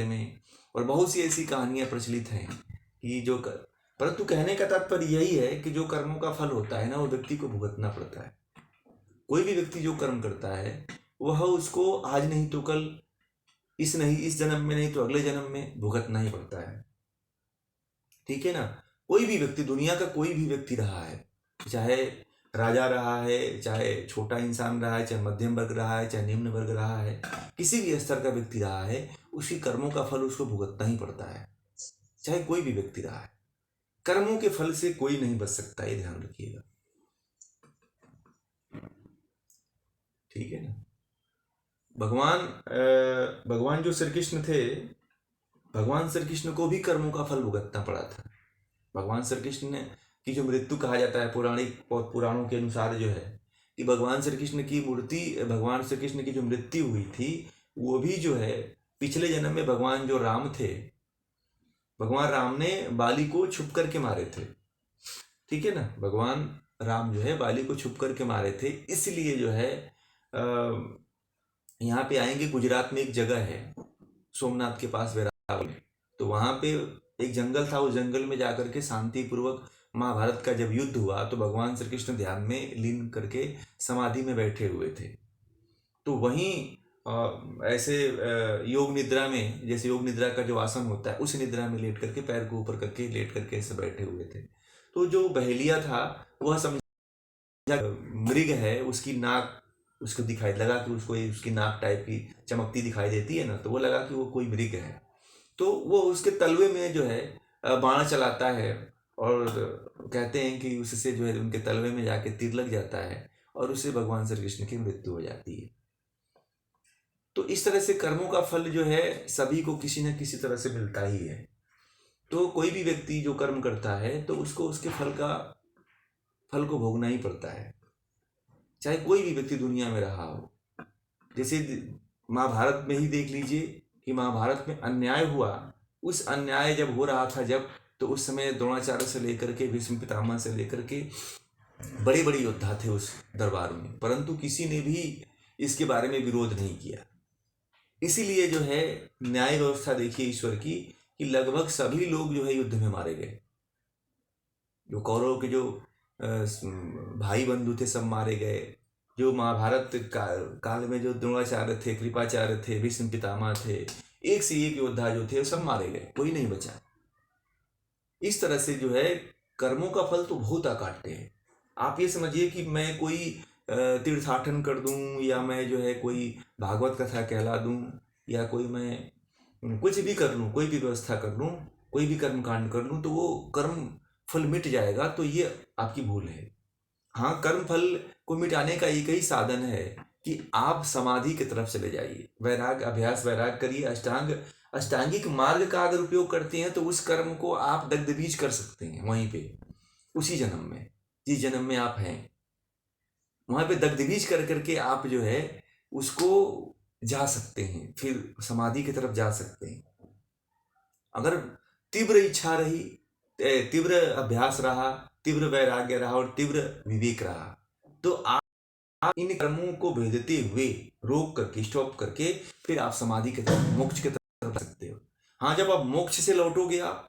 में, और बहुत सी ऐसी कहानियां प्रचलित हैं कि परंतु कहने का तात्पर्य यही है कि जो कर्मों का फल होता है ना, वो व्यक्ति को भुगतना पड़ता है। कोई भी व्यक्ति जो कर्म करता है वह उसको आज नहीं तो कल, इस जन्म में नहीं तो अगले जन्म में भुगतना ही पड़ता है। ठीक है ना। कोई भी व्यक्ति, दुनिया का कोई भी व्यक्ति रहा है, चाहे राजा रहा है, चाहे छोटा इंसान रहा है, चाहे मध्यम वर्ग रहा है, चाहे निम्न वर्ग रहा है, किसी भी स्तर का व्यक्ति रहा है, उसकी कर्मों का फल उसको भुगतना ही पड़ता है, चाहे कोई भी व्यक्ति रहा है। कर्मों के फल से कोई नहीं बच सकता, ये ध्यान रखिएगा। ठीक है ना। भगवान जो श्री कृष्ण थे, भगवान श्री कृष्ण को भी कर्मों का फल भुगतना पड़ा था। भगवान श्री कृष्ण ने की जो मृत्यु कहा जाता है पौराणिक और पुराणों के अनुसार जो है कि भगवान श्री कृष्ण की जो मृत्यु हुई थी, वो भी जो है पिछले जन्म में भगवान जो राम थे, भगवान राम ने बाली को छुप करके मारे थे। ठीक है ना। भगवान राम जो है बाली को छुप करके मारे थे, इसलिए जो है यहाँ पे आएंगे, गुजरात में एक जगह है सोमनाथ के पास वेरावल, तो वहां पे एक जंगल था, उस जंगल में जाकर के शांतिपूर्वक महाभारत का जब युद्ध हुआ तो भगवान श्री कृष्ण ध्यान में लीन करके समाधि में बैठे हुए थे। तो वहीं ऐसे योग निद्रा में, जैसे योग निद्रा का जो आसन होता है, उस निद्रा में लेट करके पैर को ऊपर करके लेट करके ऐसे बैठे हुए थे। तो जो बहेलिया था वह समझा मृग है, उसकी नाक उसको दिखाई लगा कि उसकी नाक टाइप की चमकती दिखाई देती है ना, तो वो लगा कि वो कोई मृग है। तो वो उसके तलवे में जो है बाण चलाता है, और कहते हैं कि उससे जो है उनके तलवे में जाके तीर लग जाता है और उससे भगवान श्री कृष्ण की मृत्यु हो जाती है। तो इस तरह से कर्मों का फल जो है सभी को किसी न किसी तरह से मिलता ही है। तो कोई भी व्यक्ति जो कर्म करता है तो उसको उसके फल को भोगना ही पड़ता है, चाहे कोई भी व्यक्ति दुनिया में रहा हो। जैसे महाभारत में ही देख लीजिए कि महाभारत में अन्याय हुआ, उस अन्याय जब हो रहा था तो उस समय द्रोणाचार्य से लेकर के भीष्म पितामह से लेकर के बड़े बड़े योद्धा थे उस दरबार में, परंतु किसी ने भी इसके बारे में विरोध नहीं किया। इसीलिए जो है न्याय व्यवस्था देखिए ईश्वर की, कि लगभग सभी लोग जो है युद्ध में मारे गए। जो कौरव के जो भाई बंधु थे सब मारे गए। जो महाभारत काल में जो द्रोणाचार्य थे, कृपाचार्य थे, भीष्म पितामह थे, एक से एक योद्धा जो थे सब मारे गए, कोई नहीं बचा। इस तरह से जो है कर्मों का फल तो बहुत अकाट्य है। आप ये समझिए कि मैं कोई तीर्थाटन कर दूं, या मैं जो है कोई भागवत कथा कहला दूं, या कोई मैं कुछ भी कर लूं, कोई भी व्यवस्था कर लूं, कोई भी कर्म कांड कर लूं, तो वो कर्म फल मिट जाएगा, तो ये आपकी भूल है। हाँ, कर्म फल को मिटाने का एक ही साधन है कि आप समाधि की तरफ चले जाइए, वैराग अभ्यास वैराग करिए, अष्टांगिक मार्ग का अगर उपयोग करते हैं तो उस कर्म को आप दग्धबीज कर सकते हैं वहीं पे, उसी जन्म में, जिस जन्म में आप हैं वहां पे दग्धबीज कर करके आप जो है उसको जा सकते हैं, फिर समाधि की तरफ जा सकते हैं। अगर तीव्र इच्छा रही, तीव्र अभ्यास रहा, तीव्र वैराग्य रहा और तीव्र विवेक रहा, तो आप इन कर्मों को भेदते हुए रोक करके, स्टॉप करके, फिर आप समाधि की तरफ, मोक्ष की तरफ जा सकते हो। हाँ, जब आप मोक्ष से लौटोगे, आप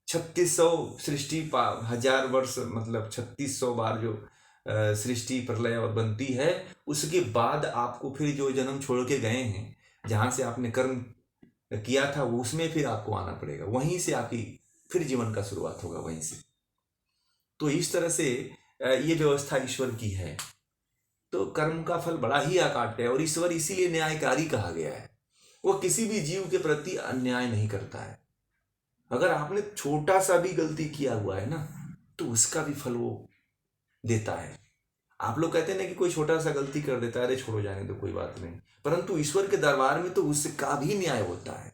3600 सृष्टि 1000 वर्ष, मतलब 3600 बार जो सृष्टि प्रलय और बनती है, उसके बाद आपको फिर जो जन्म छोड़ के गए हैं, जहां से आपने कर्म किया था, उसमें फिर आपको आना पड़ेगा, वहीं से आपकी फिर जीवन का शुरुआत होगा, वहीं से। तो इस तरह से ये व्यवस्था ईश्वर की है। तो कर्म का फल बड़ा ही अकाट्य है, और ईश्वर इसीलिए न्यायकारी कहा गया है। वो किसी भी जीव के प्रति अन्याय नहीं करता है। अगर आपने छोटा सा भी गलती किया हुआ है ना, तो उसका भी फल वो देता है। आप लोग कहते हैं ना कि कोई छोटा सा गलती कर देता है, अरे छोड़ो जाने दो, कोई बात नहीं, परंतु ईश्वर के दरबार में तो उसका भी न्याय होता है।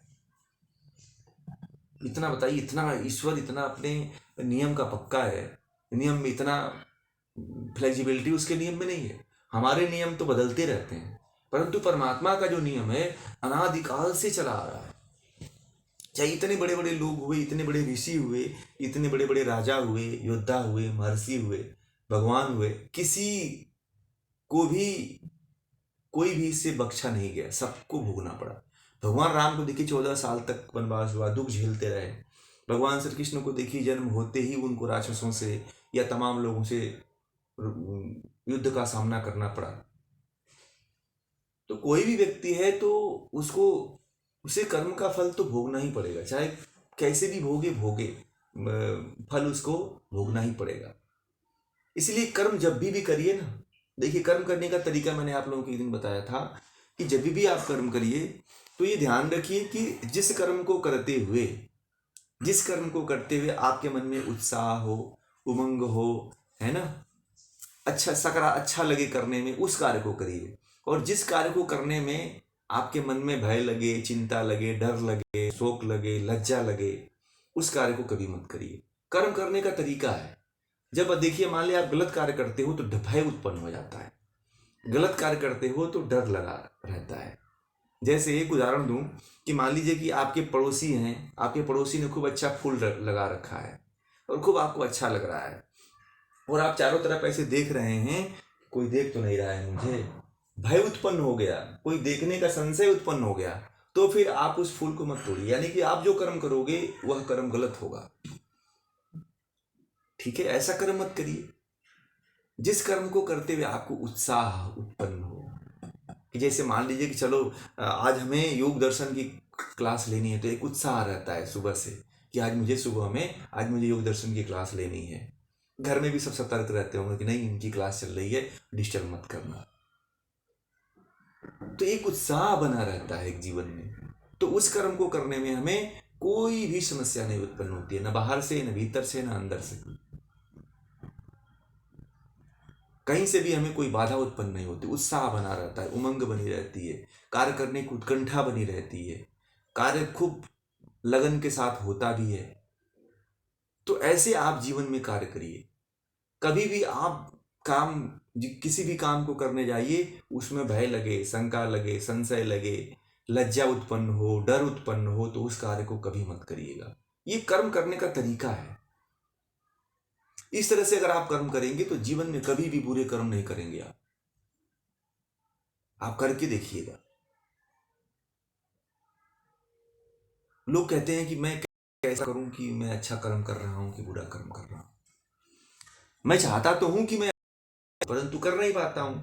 इतना बताइए, इतना ईश्वर इतना अपने नियम का पक्का है, नियम में इतना फ्लेक्सिबिलिटी उसके नियम में नहीं है। हमारे नियम तो बदलते रहते हैं, परंतु परमात्मा का जो नियम है अनादिकाल से चला आ रहा है। चाहे इतने बड़े बड़े लोग हुए, इतने बड़े ऋषि हुए, इतने बड़े बड़े राजा हुए, योद्धा हुए, महर्षि हुए, भगवान हुए, किसी को भी कोई भी इससे बख्शा नहीं गया, सबको भोगना पड़ा। भगवान राम को देखिए 14 साल तक वनवास हुआ, दुख झेलते रहे। भगवान श्री कृष्ण को देखिए जन्म होते ही उनको राक्षसों से या तमाम लोगों से युद्ध का सामना करना पड़ा। तो कोई भी व्यक्ति है तो उसको उसे कर्म का फल तो भोगना ही पड़ेगा, चाहे कैसे भी भोगे भोगे, फल उसको भोगना ही पड़ेगा। इसलिए कर्म जब भी करिए ना, देखिए कर्म करने का तरीका मैंने आप लोगों को एक दिन बताया था कि जब भी आप कर्म करिए तो ये ध्यान रखिए कि जिस कर्म को करते हुए आपके मन में उत्साह हो, उमंग हो, है ना, अच्छा लगे करने में, उस कार्य को करिए। और जिस कार्य को करने में आपके मन में भय लगे, चिंता लगे, डर लगे, शोक लगे, लज्जा लगे, उस कार्य को कभी मत करिए। कर्म करने का तरीका है, जब देखिए मान लिया आप गलत कार्य करते हो तो भय उत्पन्न हो जाता है, गलत कार्य करते हो तो डर लगा रहता है। जैसे एक उदाहरण दूं कि मान लीजिए कि आपके पड़ोसी हैं, आपके पड़ोसी ने खूब अच्छा फूल लगा रखा है और खूब आपको अच्छा लग रहा है, और आप चारों तरफ ऐसे देख रहे हैं, कोई देख तो नहीं रहा है मुझे, भय उत्पन्न हो गया, कोई देखने का संशय उत्पन्न हो गया, तो फिर आप उस फूल को मत तोड़िए। यानी कि आप जो कर्म करोगे वह कर्म गलत होगा, ठीक है। ऐसा कर्म मत करिए जिस कर्म को करते हुए आपको उत्साह उत्पन्न हो। कि जैसे मान लीजिए कि चलो आज हमें योग दर्शन की क्लास लेनी है, तो एक उत्साह रहता है सुबह से कि आज मुझे योग दर्शन की क्लास लेनी है। घर में भी सब सतर्क रहते होंगे कि नहीं, इनकी क्लास चल रही है, डिस्टर्ब मत करना। तो एक उत्साह बना रहता है एक जीवन में, तो उस कर्म को करने में हमें कोई भी समस्या नहीं उत्पन्न होती है, न बाहर से, न भीतर से, न अंदर से, कहीं से भी हमें कोई बाधा उत्पन्न नहीं होती। उत्साह बना रहता है, उमंग बनी रहती है, कार्य करने की उत्कंठा बनी रहती है, कार्य खूब लगन के साथ होता भी है। तो ऐसे आप जीवन में कार्य करिए। कभी भी आप किसी भी काम को करने जाइए, उसमें भय लगे, शंका लगे, संशय लगे, लज्जा उत्पन्न हो, डर उत्पन्न हो, तो उस कार्य को कभी मत करिएगा। ये कर्म करने का तरीका है। इस तरह से अगर आप कर्म करेंगे तो जीवन में कभी भी बुरे कर्म नहीं करेंगे। आप करके देखिएगा। लोग कहते हैं कि मैं कैसा करूं कि मैं अच्छा कर्म कर रहा हूं कि बुरा कर्म कर रहा हूं। मैं चाहता तो हूं कि मैं, परंतु कर नहीं पाता हूं।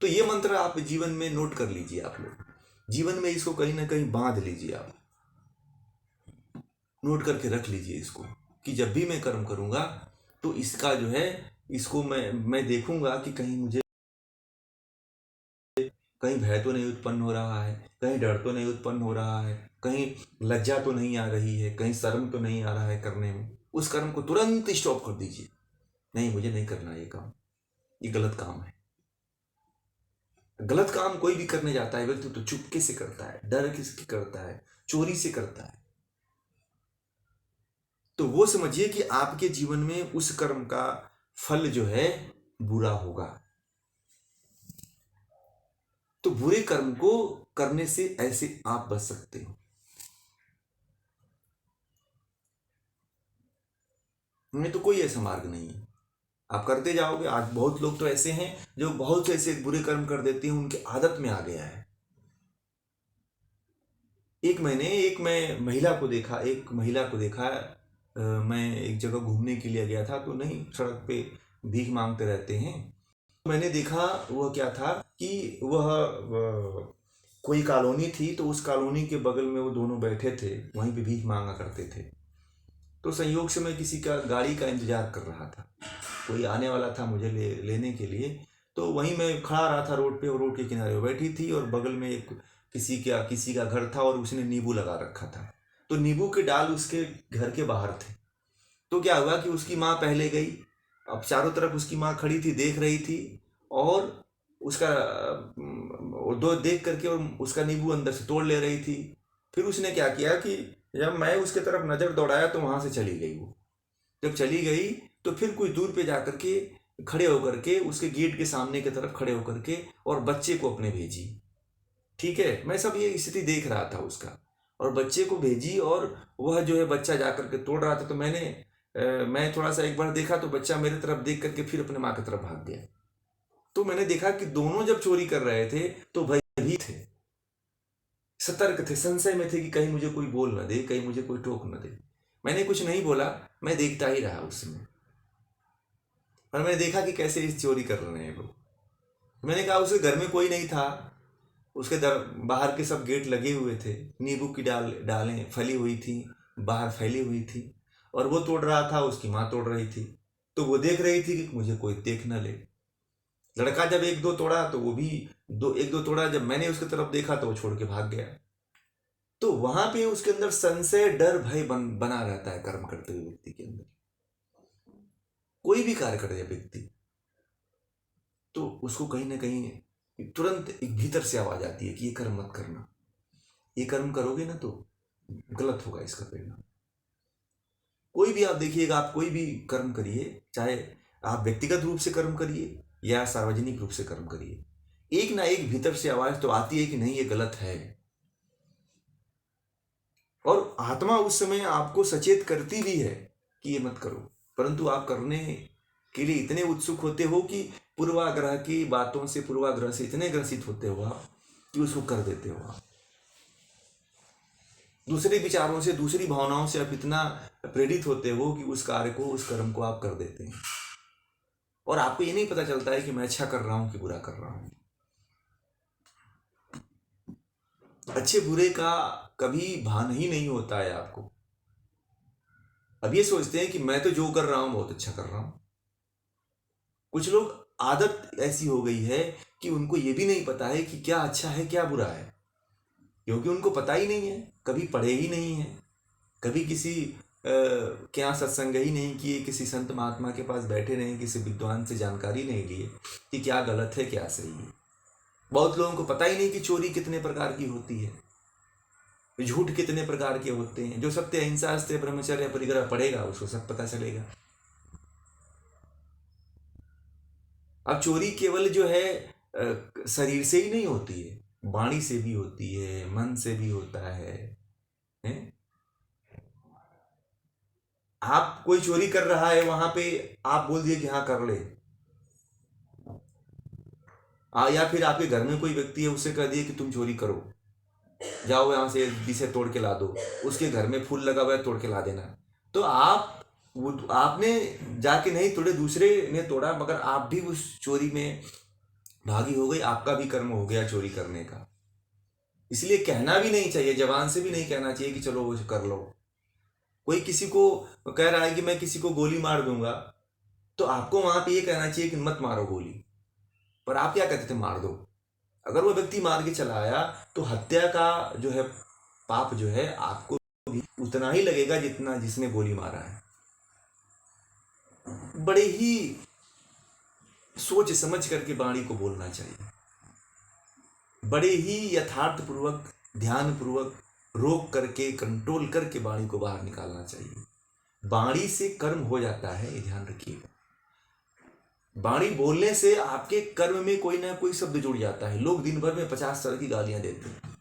तो ये मंत्र आप जीवन में नोट कर लीजिए। आप लोग जीवन में इसको कहीं ना कहीं बांध लीजिए, आप नोट करके रख लीजिए इसको, कि जब भी मैं कर्म करूंगा तो इसका जो है, इसको मैं देखूंगा कि कहीं भय तो नहीं उत्पन्न हो रहा है, कहीं डर तो नहीं उत्पन्न हो रहा है, कहीं लज्जा तो नहीं आ रही है, कहीं शर्म तो नहीं आ रहा है करने में। उस कर्म को तुरंत स्टॉप कर दीजिए। नहीं, मुझे नहीं करना ये काम, ये गलत काम है। गलत काम कोई भी करने जाता है व्यक्ति तो चुपके से करता है, डर किसके करता है, चोरी से करता है। तो वो समझिए कि आपके जीवन में उस कर्म का फल जो है बुरा होगा। तो बुरे कर्म को करने से ऐसे आप बच सकते हो। नहीं तो कोई ऐसा मार्ग नहीं है, आप करते जाओगे। आज बहुत लोग तो ऐसे हैं जो बहुत से ऐसे बुरे कर्म कर देते हैं, उनकी आदत में आ गया है। मैं महिला को देखा, मैं एक जगह घूमने के लिए गया था, तो नहीं, सड़क पे भीख मांगते रहते हैं। मैंने देखा वह क्या था कि कोई कॉलोनी थी, तो उस कॉलोनी के बगल में वो दोनों बैठे थे, वहीं पे भीख मांगा करते थे। तो संयोग से मैं किसी का गाड़ी का इंतजार कर रहा था, कोई आने वाला था मुझे लेने के लिए। तो वहीं मैं खड़ा रहा था रोड पे, और रोड के किनारे वो बैठी थी, और बगल में एक किसी का घर था, और उसने नींबू लगा रखा था। तो नींबू के डाल उसके घर के बाहर थे। तो क्या हुआ कि उसकी माँ पहले गई, अब चारों तरफ उसकी माँ खड़ी थी, देख रही थी, और उसका दो देख करके और उसका नींबू अंदर से तोड़ ले रही थी। फिर उसने क्या किया कि जब मैं उसके तरफ नज़र दौड़ाया तो वहाँ से चली गई वो। जब चली गई तो फिर कुछ दूर पे जा करके खड़े होकर के उसके गेट के सामने की तरफ खड़े होकर के और बच्चे को अपने भेजी। ठीक है, मैं सब ये स्थिति देख रहा था उसका, और बच्चे को भेजी, और वह जो है बच्चा जा करके तोड़ रहा था। तो मैं थोड़ा सा एक बार देखा तो बच्चा मेरे तरफ देख करके फिर अपने माँ की तरफ भाग गया। तो मैंने देखा कि दोनों जब चोरी कर रहे थे तो भयभीत थे, सतर्क थे, संशय में थे कि कहीं मुझे कोई बोल न दे, कहीं मुझे कोई टोक न दे। मैंने कुछ नहीं बोला, मैं देखता ही रहा उस समय। और मैंने देखा कि कैसे इस चोरी कर रहे हैं लोग। मैंने कहा उसके घर में कोई नहीं था, उसके दर बाहर के सब गेट लगे हुए थे, नींबू की डालें फैली हुई थी, बाहर फैली हुई थी, और वो तोड़ रहा था, उसकी माँ तोड़ रही थी। तो वो देख रही थी कि मुझे कोई देख न ले। लड़का जब एक दो तोड़ा तो वो भी एक दो तोड़ा, जब मैंने उसकी तरफ देखा तो वो छोड़ के भाग गया। तो वहां पे उसके अंदर संशय, डर, भय बना रहता है कर्म करते हुए व्यक्ति के अंदर। कोई भी कार्य करे व्यक्ति, तो उसको कहीं ना कहीं तुरंत एक भीतर से आवाज आती है कि ये कर्म मत करना, ये कर्म करोगे ना तो गलत होगा इसका परिणाम। कोई भी आप देखिएगा, आप कोई भी कर्म करिए, चाहे आप व्यक्तिगत रूप से कर्म करिए या सार्वजनिक रूप से कर्म करिए, एक ना एक भीतर से आवाज तो आती है कि नहीं ये गलत है। और आत्मा उस समय आपको सचेत करती भी है कि ये मत करो, परंतु आप करने के लिए इतने उत्सुक होते हो कि पूर्वाग्रह की बातों से, पूर्वाग्रह से इतने ग्रसित होते हो आप कि उसको कर देते हो आप। दूसरे विचारों से, दूसरी भावनाओं से आप इतना प्रेरित होते हो कि उस कार्य को, उस कर्म को आप कर देते हैं, और आपको ये नहीं पता चलता है कि मैं अच्छा कर रहा हूं कि बुरा कर रहा हूं। अच्छे बुरे का कभी भान ही नहीं होता है आपको। अब ये सोचते हैं कि मैं तो जो कर रहा हूं बहुत अच्छा कर रहा हूं। कुछ लोग, आदत ऐसी हो गई है कि उनको ये भी नहीं पता है कि क्या अच्छा है क्या बुरा है, क्योंकि उनको पता ही नहीं है, कभी पढ़े ही नहीं है, कभी किसी क्या सत्संग ही नहीं किए, किसी संत महात्मा के पास बैठे नहीं, किसी विद्वान से जानकारी नहीं लिए कि क्या गलत है क्या सही है। बहुत लोगों को पता ही नहीं कि चोरी कितने प्रकार की होती है, झूठ कितने प्रकार के होते हैं। जो सत्य, अहिंसा, अस्त्य, ब्रह्मचर्य, परिग्रह पढ़ेगा उसको सब पता चलेगा। अब चोरी केवल जो है शरीर से ही नहीं होती है, वाणी से भी होती है, मन से भी होता है, हैं? आप कोई चोरी कर रहा है, वहां पे आप बोल दिए कि हाँ कर ले, या फिर आपके घर में कोई व्यक्ति है, उससे कह दिए कि तुम चोरी करो, जाओ यहाँ से दिसे तोड़ के ला दो, उसके घर में फूल लगा हुआ है तोड़ के ला देना। तो आपने जाके नहीं तोड़े, दूसरे ने तोड़ा, मगर आप भी उस चोरी में भागी हो गई, आपका भी कर्म हो गया चोरी करने का। इसलिए कहना भी नहीं चाहिए, जबान से भी नहीं कहना चाहिए कि चलो वो कर लो। कोई किसी को कह रहा है कि मैं किसी को गोली मार दूंगा, तो आपको वहां पे ये कहना चाहिए कि मत मारो गोली, पर आप क्या कहते थे, मार दो। अगर वो व्यक्ति मार के चला आया तो हत्या का जो है पाप जो है आपको भी उतना ही लगेगा जितना जिसने गोली मारा है। बड़े ही सोच समझ करके वाणी को बोलना चाहिए, बड़े ही यथार्थ पूर्वक, ध्यान पूर्वक, रोक करके, कंट्रोल करके वाणी को बाहर निकालना चाहिए। वाणी से कर्म हो जाता है, ये ध्यान रखिएगा। वाणी बोलने से आपके कर्म में कोई ना कोई शब्द जुड़ जाता है। लोग दिन भर में 50 तरह की गालियां देते हैं,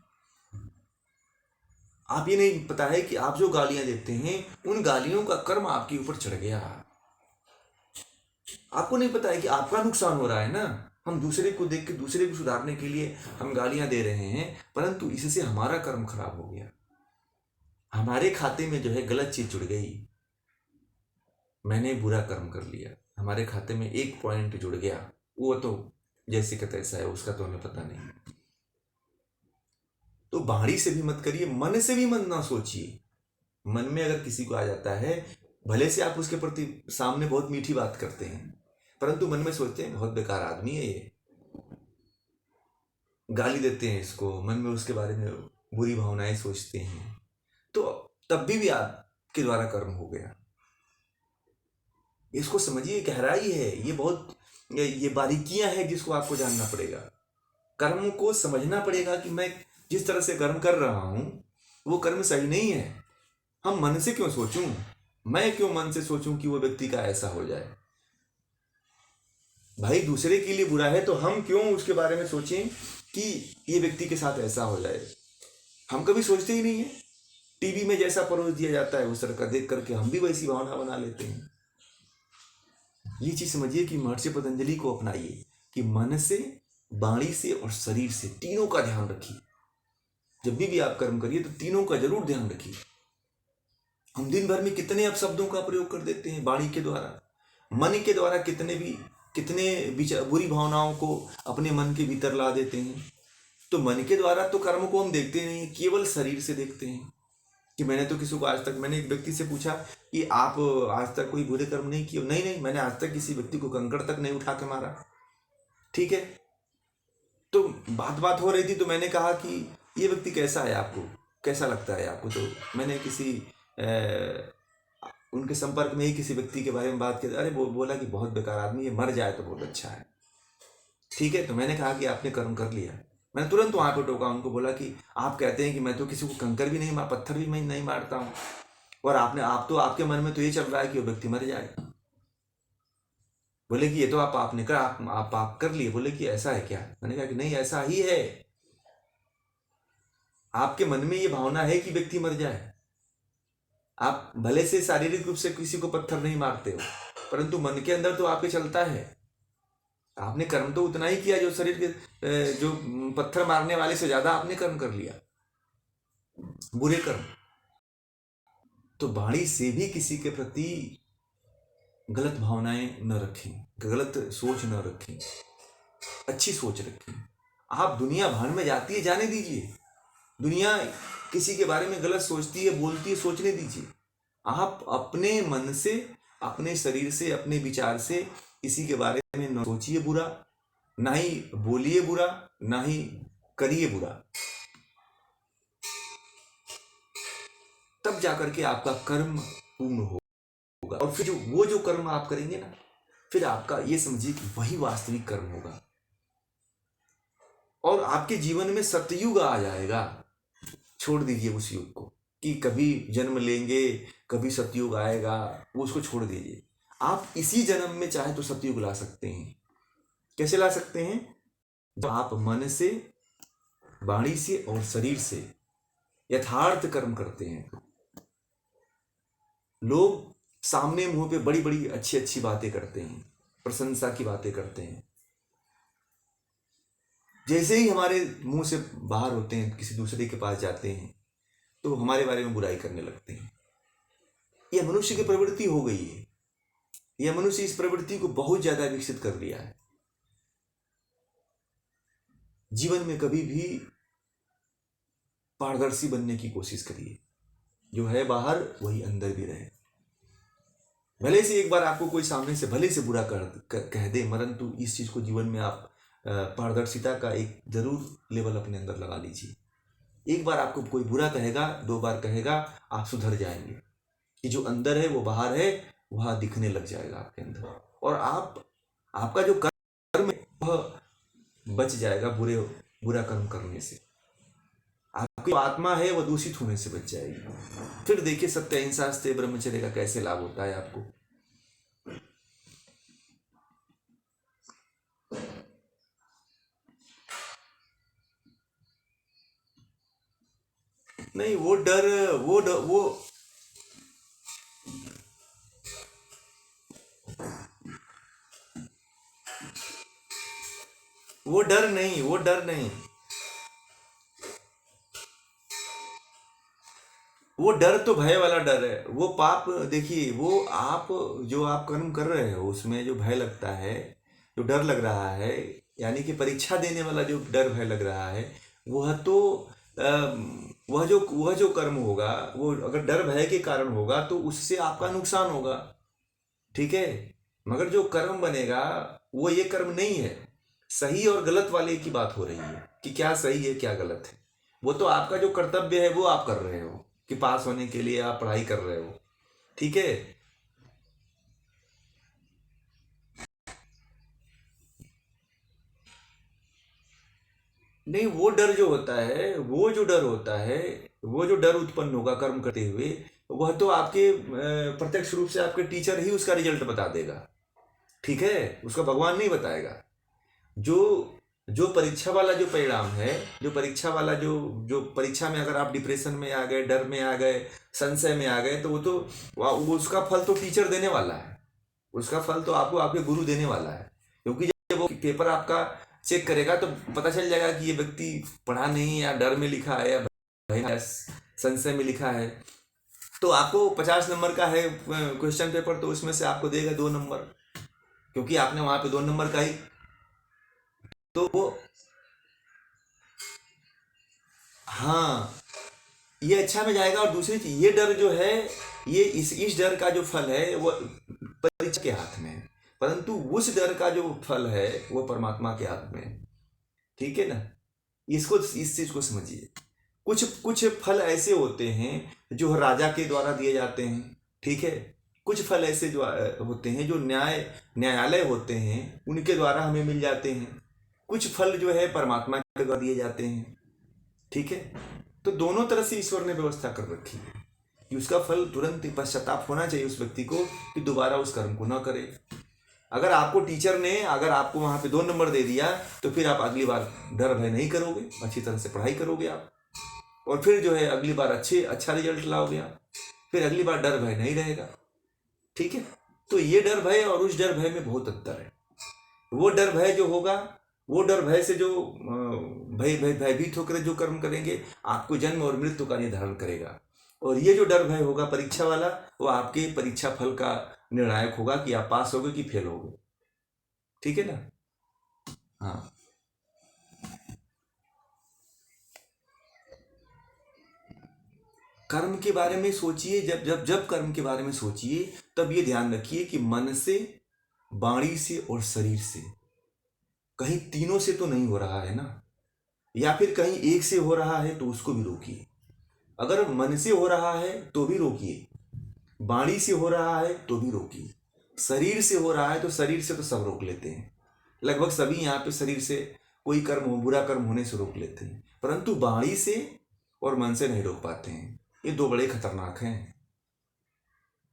आप ये नहीं पता है कि आप जो गालियां देते हैं उन गालियों का कर्म आपके ऊपर चढ़ गया। आपको नहीं पता है कि आपका नुकसान हो रहा है ना। हम दूसरे को देख के, दूसरे को सुधारने के लिए हम गालियां दे रहे हैं, परंतु इससे हमारा कर्म खराब हो गया, हमारे खाते में जो है गलत चीज जुड़ गई, मैंने बुरा कर्म कर लिया, हमारे खाते में एक पॉइंट जुड़ गया, वो तो जैसे का तैसा है, उसका तो हमें पता नहीं। तो वाणी से भी मत करिए, मन से भी मत ना सोचिए। मन में अगर किसी को आ जाता है, भले से आप उसके प्रति सामने बहुत मीठी बात करते हैं, परंतु मन में सोचते हैं बहुत बेकार आदमी है ये, गाली देते हैं इसको, मन में उसके बारे में बुरी भावनाएं सोचते हैं, तो तब भी आपके द्वारा कर्म हो गया। इसको समझिए, गहराई है ये, बहुत ये बारीकियां हैं जिसको आपको जानना पड़ेगा। कर्म को समझना पड़ेगा कि मैं जिस तरह से कर्म कर रहा हूं वो कर्म सही नहीं है। हम मन से क्यों सोचूं, मैं क्यों मन से सोचूं कि वो व्यक्ति का ऐसा हो जाए। भाई दूसरे के लिए बुरा है तो हम क्यों उसके बारे में सोचें कि ये व्यक्ति के साथ ऐसा हो जाए। हम कभी सोचते ही नहीं है। टीवी में जैसा परोस दिया जाता है उस तरह का देख करके हम भी वैसी भावना बना लेते हैं। ये चीज समझिए कि महर्षि पतंजलि को अपनाइए कि मन से, वाणी से और शरीर से, तीनों का ध्यान रखिए। जब भी आप कर्म करिए तो तीनों का जरूर ध्यान रखिए। हम दिन भर में कितने अपशब्दों का प्रयोग कर देते हैं वाणी के द्वारा, मन के द्वारा कितने बुरी भावनाओं को अपने मन के भीतर ला देते हैं। तो मन के द्वारा तो कर्म को हम देखते नहीं, केवल शरीर से देखते हैं। कि मैंने तो किसी को आज तक, मैंने एक व्यक्ति से पूछा कि आप आज तक कोई बुरे कर्म नहीं किए? नहीं, मैंने आज तक किसी व्यक्ति को कंकड़ तक नहीं उठा के मारा। ठीक है, तो बात हो रही थी, तो मैंने कहा कि ये व्यक्ति कैसा है, आपको कैसा लगता है आपको? तो मैंने उनके संपर्क में ही किसी व्यक्ति के बारे में बात की। अरे वो बोला कि बहुत बेकार आदमी है, मर जाए तो बहुत अच्छा है। ठीक है, तो मैंने कहा कि आपने कर्म कर लिया। मैंने तुरंत वहां पर टोका उनको, बोला कि आप कहते हैं कि मैं तो किसी को कंकर भी नहीं पत्थर भी मैं नहीं मारता हूं, और आपके मन में तो ये चल रहा है कि वो व्यक्ति मर जाए। बोले कि ये तो आपने कर आप कर लिए। बोले कि ऐसा है क्या? मैंने कहा कि नहीं, ऐसा ही है। आपके मन में ये भावना है कि व्यक्ति मर जाए। आप भले से शारीरिक रूप से किसी को पत्थर नहीं मारते हो, परंतु मन के अंदर तो आपके चलता है। आपने कर्म तो उतना ही किया जो शरीर के जो पत्थर मारने वाले से ज्यादा आपने कर्म कर लिया, बुरे कर्म। तो वाणी से भी किसी के प्रति गलत भावनाएं न रखें, गलत सोच न रखें, अच्छी सोच रखें। आप दुनिया भान में जाती है, जाने दीजिए। दुनिया किसी के बारे में गलत सोचती है, बोलती है, सोचने दीजिए। आप अपने मन से, अपने शरीर से, अपने विचार से किसी के बारे में न सोचिए बुरा, ना ही बोलिए बुरा, ना ही करिए बुरा। तब जाकर के आपका कर्म पूर्ण होगा। और फिर वो जो कर्म आप करेंगे ना, फिर आपका ये समझिए कि वही वास्तविक कर्म होगा, और आपके जीवन में सतयुग आ जाएगा। छोड़ दीजिए उस युग को कि कभी जन्म लेंगे, कभी सतयुग आएगा, वो उसको छोड़ दीजिए। आप इसी जन्म में चाहे तो सतयुग ला सकते हैं। कैसे ला सकते हैं? जब आप मन से, वाणी से और शरीर से यथार्थ कर्म करते हैं। लोग सामने मुंह पे बड़ी बड़ी अच्छी अच्छी बातें करते हैं, प्रशंसा की बातें करते हैं। जैसे ही हमारे मुंह से बाहर होते हैं, किसी दूसरे के पास जाते हैं, तो हमारे बारे में बुराई करने लगते हैं। यह मनुष्य की प्रवृत्ति हो गई है। यह मनुष्य इस प्रवृत्ति को बहुत ज्यादा विकसित कर लिया है। जीवन में कभी भी पारदर्शी बनने की कोशिश करिए। जो है बाहर वही अंदर भी रहे। भले से एक बार आपको कोई सामने से भले से बुरा कह दे, परंतु इस चीज को जीवन में आप पारदर्शिता का एक जरूर लेवल अपने अंदर लगा लीजिए। एक बार आपको कोई बुरा कहेगा, 2 बार कहेगा, आप सुधर जाएंगे कि जो अंदर है वो बाहर है, वह दिखने लग जाएगा आपके अंदर। और आपका जो कर्म है वह बच जाएगा बुरा कर्म करने से। आपकी आत्मा है वह दूषित होने से बच जाएगी। फिर देखिए सत्य, अहिंसा, स्तेय, ब्रह्मचर्य का कैसे लाभ होता है आपको। नहीं, वो डर नहीं, वो डर नहीं, वो डर तो भय वाला डर है। वो पाप, देखिए, वो आप जो आप कर्म कर रहे हो उसमें जो भय लगता है, जो डर लग रहा है, यानी कि परीक्षा देने वाला जो डर भय लग रहा है, वह तो वह जो कर्म होगा, वो अगर डर भय के कारण होगा तो उससे आपका नुकसान होगा। ठीक है, मगर जो कर्म बनेगा वो ये कर्म नहीं है। सही और गलत वाले की बात हो रही है कि क्या सही है क्या गलत है। वो तो आपका जो कर्तव्य है वो आप कर रहे हो कि पास होने के लिए आप पढ़ाई कर रहे हो। ठीक है, नहीं, वो डर जो होता है, वो जो डर उत्पन्न होगा कर्म करते हुए, वह तो आपके प्रत्यक्ष रूप से आपके टीचर ही उसका रिजल्ट बता देगा। ठीक है, उसका भगवान नहीं बताएगा। जो जो परीक्षा वाला जो परिणाम है, जो परीक्षा वाला जो परीक्षा में अगर आप डिप्रेशन में आ गए, डर में आ गए, संशय में आ गए, तो वो उसका फल तो टीचर देने वाला है। उसका फल तो आपको आपके गुरु देने वाला है। क्योंकि जब वो पेपर आपका चेक करेगा तो पता चल जाएगा कि ये व्यक्ति पढ़ा नहीं, या डर में लिखा है, या है, संशय में लिखा है। तो आपको 50 नंबर का है क्वेश्चन पेपर, तो उसमें से आपको देगा 2 नंबर, क्योंकि आपने वहां पे 2 नंबर का ही, तो वो, हाँ, ये अच्छा में जाएगा। और दूसरी चीज, ये डर जो है, ये इस डर का जो फल है वो परीक्षा के हाथ में है, परंतु उस डर का जो फल है वो परमात्मा के हाथ में है। ठीक है ना, इसको, इस चीज को समझिए। कुछ कुछ फल ऐसे होते हैं जो राजा के द्वारा दिए जाते हैं, ठीक है। कुछ फल ऐसे जो होते हैं जो न्यायालय होते हैं उनके द्वारा हमें मिल जाते हैं। कुछ फल जो है परमात्मा के द्वारा दिए जाते हैं, ठीक है। तो दोनों तरह से ईश्वर ने व्यवस्था कर रखी है कि उसका फल तुरंत पश्चाताप होना चाहिए उस व्यक्ति को कि दोबारा उस कर्म को न करे। अगर आपको टीचर ने अगर आपको वहां पे 2 नंबर दे दिया तो फिर आप अगली बार डर भय नहीं करोगे, अच्छी तरह से पढ़ाई करोगे आप, और फिर जो है अगली बार अच्छा रिजल्ट लाओगे आप, फिर अगली बार डर भय नहीं रहेगा। ठीक है, तो ये डर भय और उस डर भय में बहुत अंतर है। वो डर भय जो होगा, वो डर भय से जो भयभीत होकर जो कर्म करेंगे, आपको जन्म और मृत्यु का निर्धारण करेगा। और ये जो डर भय होगा परीक्षा वाला, वो आपके परीक्षा फल का निर्णायक होगा कि आप पास होगे कि फेल होगे। ठीक है ना। हाँ, कर्म के बारे में सोचिए, जब जब जब कर्म के बारे में सोचिए तब ये ध्यान रखिए कि मन से, वाणी से और शरीर से, कहीं तीनों से तो नहीं हो रहा है ना, या फिर कहीं एक से हो रहा है तो उसको भी रोकिए। अगर मन से हो रहा है तो भी रोकिए, वाणी से हो रहा है तो भी रोकिए, शरीर से हो रहा है तो शरीर से तो सब रोक लेते हैं, लगभग सभी यहाँ पे शरीर से कोई कर्म हो, बुरा कर्म होने से रोक लेते हैं, परंतु वाणी से और मन से नहीं रोक पाते हैं। ये 2 बड़े खतरनाक हैं।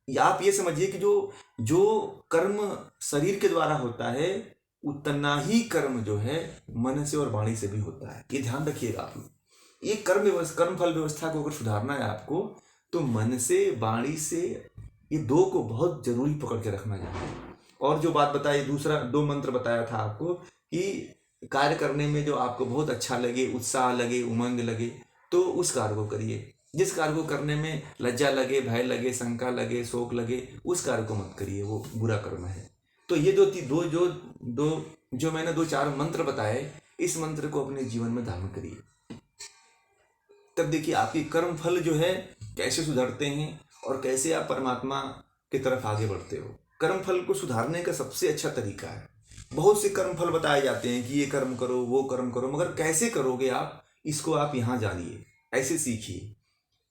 या आप ये समझिए कि जो जो कर्म शरीर के द्वारा होता है उतना ही कर्म जो है मन से और वाणी से भी होता है। ये ध्यान रखिएगा आप लोग। ये कर्म फल व्यवस्था को अगर सुधारना है आपको, तो मन से, वाणी से, ये 2 को बहुत जरूरी पकड़ के रखना चाहिए। और जो बात बताई, दूसरा 2 मंत्र बताया था आपको कि कार्य करने में जो आपको बहुत अच्छा लगे, उत्साह लगे, उमंग लगे, तो उस कार्य को करिए। जिस कार्य को करने में लज्जा लगे, भय लगे, शंका लगे, शोक लगे, उस कार्य को मत करिए, वो बुरा कर्म है। तो ये जो मैंने 2-4 मंत्र बताए, इस मंत्र को अपने जीवन में धारण करिए। तब देखिए आपकी कर्म फल जो है कैसे सुधरते हैं और कैसे आप परमात्मा की तरफ आगे बढ़ते हो। कर्म फल को सुधारने का सबसे अच्छा तरीका है, बहुत से कर्म फल बताए जाते हैं कि ये कर्म करो, वो कर्म करो, मगर कैसे करोगे आप, इसको आप यहाँ जानिए, ऐसे सीखिए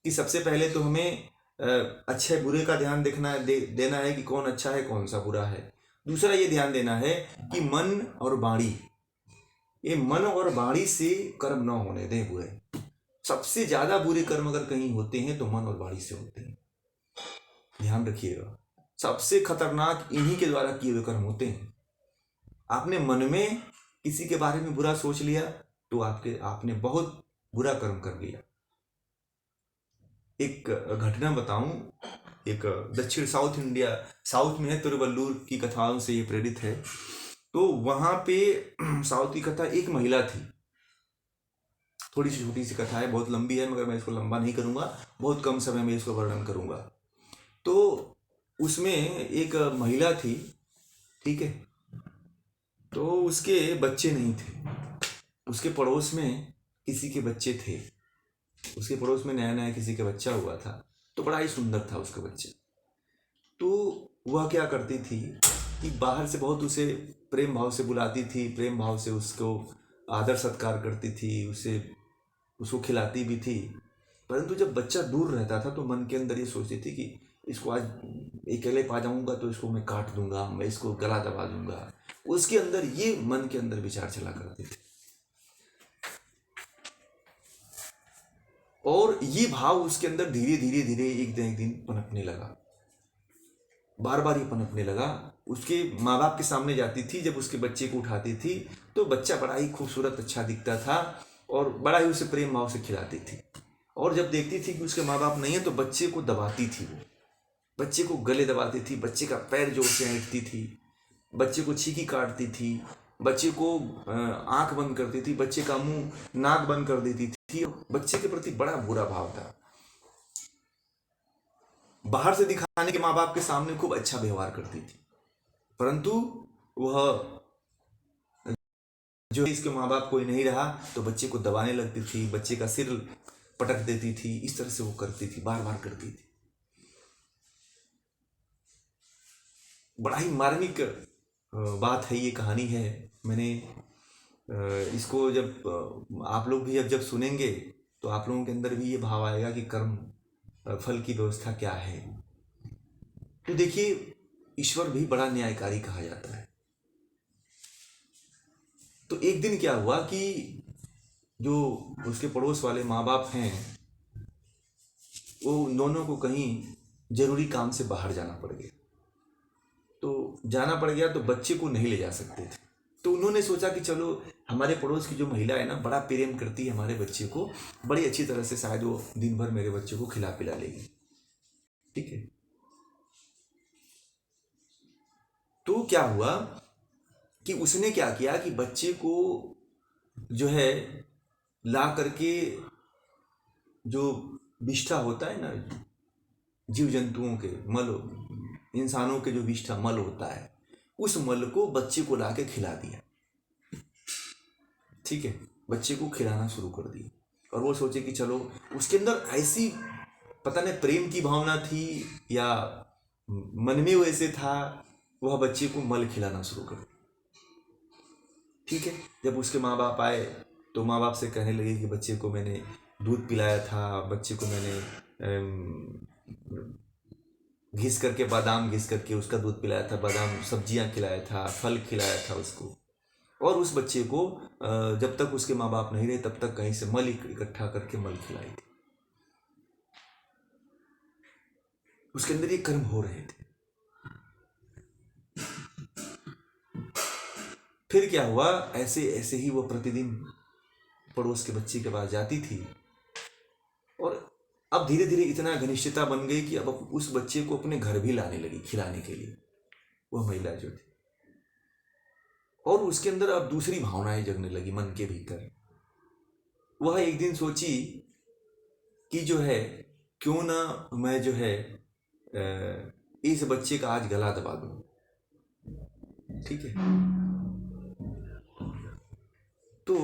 कि सबसे पहले तो हमें अच्छे बुरे का ध्यान देना है कि कौन अच्छा है, कौन सा बुरा है। दूसरा ये ध्यान देना है कि मन और वाणी, ये मन और वाणी से कर्म न होने दें बुरे। सबसे ज्यादा बुरे कर्म अगर कहीं होते हैं तो मन और वाणी से होते हैं, ध्यान रखिएगा। सबसे खतरनाक इन्हीं के द्वारा किए हुए कर्म होते हैं। आपने मन में किसी के बारे में बुरा सोच लिया तो आपने बहुत बुरा कर्म कर लिया। एक घटना बताऊं, एक दक्षिण साउथ में है, तिरुवल्लुर की कथाओं से ये प्रेरित है। तो वहां पे साउथ की कथा, एक महिला थी, थोड़ी सी छोटी सी कथा है, बहुत लंबी है, मगर मैं इसको लंबा नहीं करूंगा, बहुत कम समय में इसको वर्णन करूंगा। तो उसमें एक महिला थी, ठीक है, तो उसके बच्चे नहीं थे, उसके पड़ोस में किसी के बच्चे थे, उसके पड़ोस में नया नया किसी का बच्चा हुआ था, तो बड़ा ही सुंदर था उसका बच्चा। तो वह क्या करती थी कि बाहर से बहुत उसे प्रेम भाव से बुलाती थी, प्रेम भाव से उसको आदर सत्कार करती थी, उसको खिलाती भी थी। परंतु जब बच्चा दूर रहता था तो मन के अंदर ये सोचती थी कि इसको आज अकेले पा जाऊंगा तो इसको मैं काट दूंगा, मैं इसको गला दबा दूंगा। उसके अंदर ये मन के अंदर विचार चला करते थे, और ये भाव उसके अंदर धीरे धीरे धीरे एक दिन पनपने लगा, बार बार ये पनपने लगा। उसके माँ बाप के सामने जाती थी, जब उसके बच्चे को उठाती थी तो बच्चा बड़ा ही खूबसूरत अच्छा दिखता था और बड़ा ही उसे प्रेम भाव से खिलाती थी। और जब देखती थी कि उसके माँ बाप नहीं है तो बच्चे को दबाती थी, वो बच्चे को गले दबाती थी, बच्चे का पैर जोर से ऐंठती थी, बच्चे को छींकी काटती थी, बच्चे को आंख बंद करती थी, बच्चे का मुंह नाक बंद कर देती थी। बच्चे के प्रति बड़ा बुरा भाव था। बाहर से दिखाने के माँ बाप के सामने खूब अच्छा व्यवहार करती थी, परंतु वह जो इसके माँ बाप कोई नहीं रहा तो बच्चे को दबाने लगती थी, बच्चे का सिर पटक देती थी। इस तरह से वो करती थी, बार बार करती थी। बड़ा ही मार्मिक बात है, ये कहानी है। मैंने इसको जब आप लोग भी जब सुनेंगे तो आप लोगों के अंदर भी ये भाव आएगा कि कर्म फल की व्यवस्था क्या है। तो देखिए, ईश्वर भी बड़ा न्यायकारी कहा जाता है। तो एक दिन क्या हुआ कि जो उसके पड़ोस वाले माँ बाप हैं, वो दोनों को कहीं जरूरी काम से बाहर जाना पड़ गया। तो जाना पड़ गया तो बच्चे को नहीं ले जा सकते थे। तो उन्होंने सोचा कि चलो, हमारे पड़ोस की जो महिला है ना, बड़ा प्रेम करती है हमारे बच्चे को, बड़ी अच्छी तरह से शायद वो दिन भर मेरे बच्चे को खिला पिला लेगी। ठीक है। तो क्या हुआ कि उसने क्या किया कि बच्चे को जो है ला करके, जो विष्ठा होता है ना, जीव जंतुओं के मल, इंसानों के जो विष्ठा मल होता है, उस मल को बच्चे को ला के खिला दिया। ठीक है। बच्चे को खिलाना शुरू कर दिया। और वो सोचे कि चलो, उसके अंदर ऐसी पता नहीं प्रेम की भावना थी या मन में वैसे था, वह बच्चे को मल खिलाना शुरू कर दिया। ठीक है। जब उसके माँ बाप आए तो माँ बाप से कहने लगे कि बच्चे को मैंने दूध पिलाया था, बच्चे को मैंने घिस करके, बादाम घिस करके उसका दूध पिलाया था, बादाम सब्जियां खिलाया था, फल खिलाया था उसको। और उस बच्चे को जब तक उसके माँ बाप नहीं रहे तब तक कहीं से मल इकट्ठा करके मल खिलाई थी। उसके अंदर ये कर्म हो रहे थे। फिर क्या हुआ, ऐसे ऐसे ही वो प्रतिदिन पड़ोस के बच्चे के पास जाती थी। और अब धीरे धीरे इतना घनिष्ठता बन गई कि अब उस बच्चे को अपने घर भी लाने लगी खिलाने के लिए, वह महिला जो थी। और उसके अंदर अब दूसरी भावनाएं जगने लगी मन के भीतर। वह एक दिन सोची कि जो है, क्यों ना मैं जो है इस बच्चे का आज गला दबा दूं। ठीक है। तो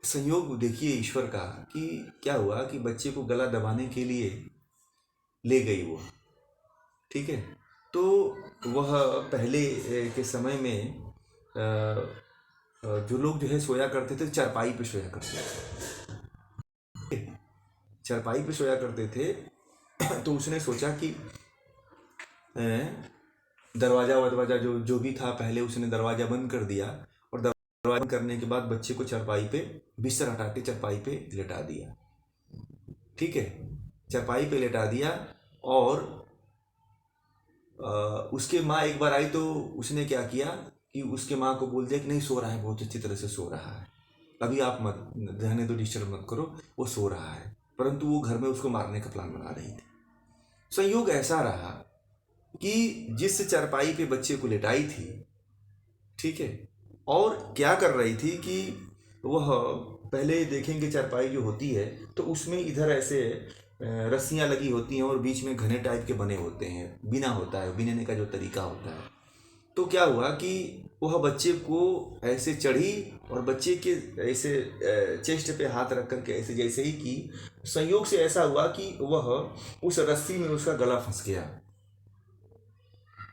संयोग देखिए ईश्वर का कि क्या हुआ कि बच्चे को गला दबाने के लिए ले गई वो। ठीक है। तो वह पहले के समय में जो लोग जो है सोया करते थे, चारपाई पे सोया करते थे। चारपाई पे सोया करते थे। तो उसने सोचा कि दरवाज़ा वरवाजा जो जो भी था, पहले उसने दरवाज़ा बंद कर दिया। और दरवाजा बंद करने के बाद बच्चे को चारपाई पे, बिस्तर हटा के चारपाई पे लेटा दिया। ठीक है। चारपाई पे लेटा दिया। और उसके माँ एक बार आई तो उसने क्या किया कि उसके माँ को बोल दिया कि नहीं, सो रहा है, बहुत अच्छी तरह से सो रहा है, अभी आप मत रहने दो, डिस्टर्ब मत करो, वो सो रहा है। परंतु वो घर में उसको मारने का प्लान बना रही थी। संयोग ऐसा रहा कि जिस चारपाई पे बच्चे को लेटाई थी, ठीक है, और क्या कर रही थी कि वह, पहले देखेंगे चारपाई जो होती है तो उसमें इधर ऐसे रस्सियां लगी होती हैं और बीच में घने टाइप के बने होते हैं, बिना होता है, बिनने का जो तरीका होता है। तो क्या हुआ कि वह बच्चे को ऐसे चढ़ी और बच्चे के ऐसे चेस्ट पे हाथ रख करके ऐसे जैसे ही की, संयोग से ऐसा हुआ कि वह उस रस्सी में उसका गला फंस गया।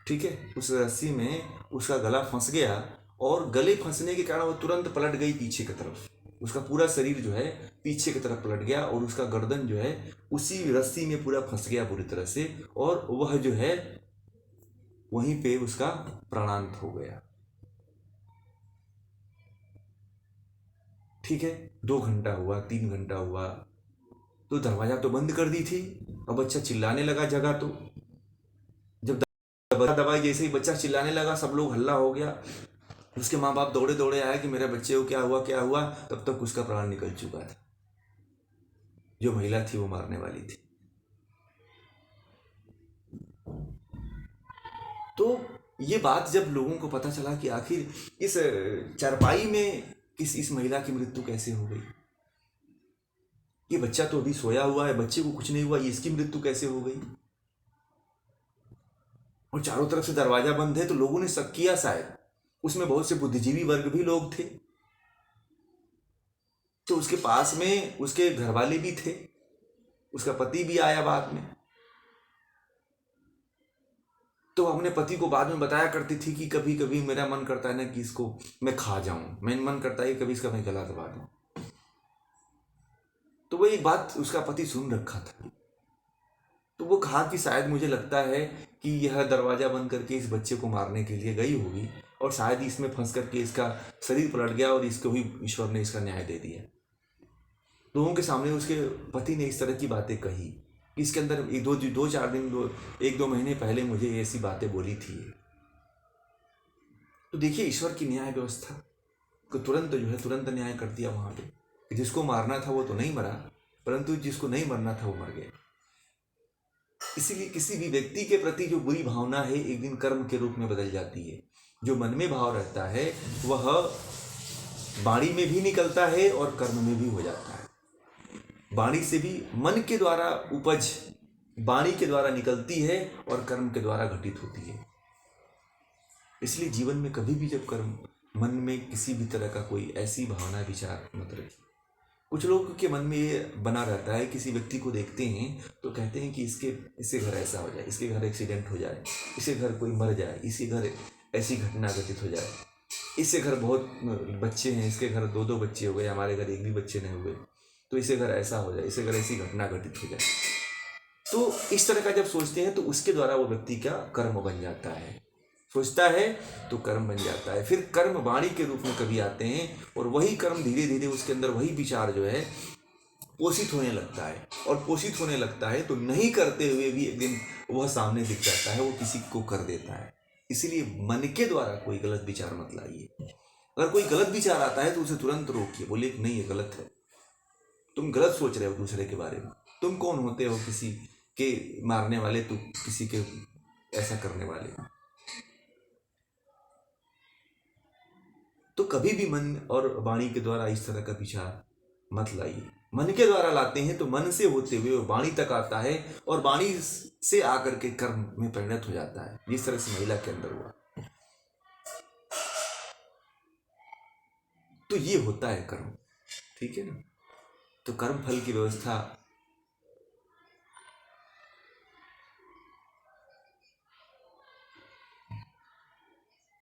ठीक है। उस रस्सी में उसका गला फंस गया और गले फंसने के कारण वो तुरंत पलट गई पीछे की तरफ। उसका पूरा शरीर जो है पीछे की तरफ पलट गया और उसका गर्दन जो है उसी रस्सी में पूरा फंस गया बुरी तरह से, और वह जो है वहीं पे उसका प्राणांत हो गया। ठीक है। 2 घंटा हुआ, 3 घंटा हुआ, तो दरवाजा तो बंद कर दी थी। अब बच्चा चिल्लाने लगा, जगह तो जब दवाई जैसे ही बच्चा चिल्लाने लगा, सब लोग हल्ला हो गया। उसके माँ बाप दौड़े दौड़े आए कि मेरे बच्चे को क्या हुआ क्या हुआ। तब तक उसका प्राण निकल चुका था। जो महिला थी वो मारने वाली थी। तो ये बात जब लोगों को पता चला कि आखिर इस चारपाई में इस महिला की मृत्यु कैसे हो गई, ये बच्चा तो अभी सोया हुआ है, बच्चे को कुछ नहीं हुआ, ये इसकी मृत्यु कैसे हो गई, और चारों तरफ से दरवाजा बंद है, तो लोगों ने शक किया, शायद उसमें बहुत से बुद्धिजीवी वर्ग भी लोग थे, तो उसके पास में उसके घर वाले भी थे, उसका पति भी आया बाद में। तो अपने पति को बाद में बताया करती थी कि कभी कभी मेरा मन करता है ना कि इसको मैं खा जाऊं, मैं मन करता है कि कभी इसका मैं गला दबा दूं। तो वो एक बात उसका पति सुन रखा था, तो वो कहा कि शायद मुझे लगता है कि यह दरवाजा बंद करके इस बच्चे को मारने के लिए गई होगी, और शायद इसमें फंस करके इसका शरीर पलट गया और इसको भी ईश्वर ने इसका न्याय दे दिया। लोगों के सामने उसके पति ने इस तरह की बातें कही। इसके अंदर एक दो महीने पहले मुझे ऐसी बातें बोली थी। तो देखिए ईश्वर की न्याय व्यवस्था को तुरंत न्याय कर दिया वहां पे। जिसको मारना था वो तो नहीं मरा, परंतु जिसको नहीं मरना था वो मर गया। इसीलिए किसी भी व्यक्ति के प्रति जो बुरी भावना है एक दिन कर्म के रूप में बदल जाती है। जो मन में भाव रहता है वह वाणी में भी निकलता है और कर्म में भी हो जाता है। वाणी से भी मन के द्वारा उपज वाणी के द्वारा निकलती है और कर्म के द्वारा घटित होती है। इसलिए जीवन में कभी भी जब कर्म मन में किसी भी तरह का कोई ऐसी भावना विचार मत रखिए। कुछ लोगों के मन में ये बना रहता है, किसी व्यक्ति को देखते हैं तो कहते हैं कि इसके घर ऐसा हो जाए, इसके घर एक्सीडेंट हो जाए, इसके घर कोई मर जाए, इसके घर ऐसी घटना घटित हो जाए, इसके घर बहुत बच्चे हैं, इसके घर 2-2 बच्चे हो गए, हमारे घर एक भी बच्चे नहीं हुए, तो इसके घर ऐसा हो जाए, इसके घर ऐसी घटना घटित हो जाए। तो इस तरह का जब सोचते हैं तो उसके द्वारा वो व्यक्ति का कर्म बन जाता है। सोचता है तो कर्म बन जाता है। फिर कर्म वाणी के रूप में कभी आते हैं और वही कर्म धीरे धीरे उसके अंदर वही विचार जो है पोषित होने लगता है, और पोषित होने लगता है तो नहीं करते हुए भी एक दिन वह सामने दिख जाता है, वो किसी को कर देता है। इसीलिए मन के द्वारा कोई गलत विचार मत लाइए। अगर कोई गलत विचार आता है तो उसे तुरंत रोकिए, बोलिए नहीं ये गलत है, तुम गलत सोच रहे हो दूसरे के बारे में, तुम कौन होते हो किसी के मारने वाले, तुम किसी के ऐसा करने वाले। तो कभी भी मन और वाणी के द्वारा इस तरह का विचार मत लाइए। मन के द्वारा लाते हैं तो मन से होते हुए वाणी तक आता है, और वाणी से आकर के कर्म में परिणत हो जाता है, जिस तरह से महिला के अंदर हुआ। तो ये होता है कर्म, ठीक है ना। तो कर्म फल की व्यवस्था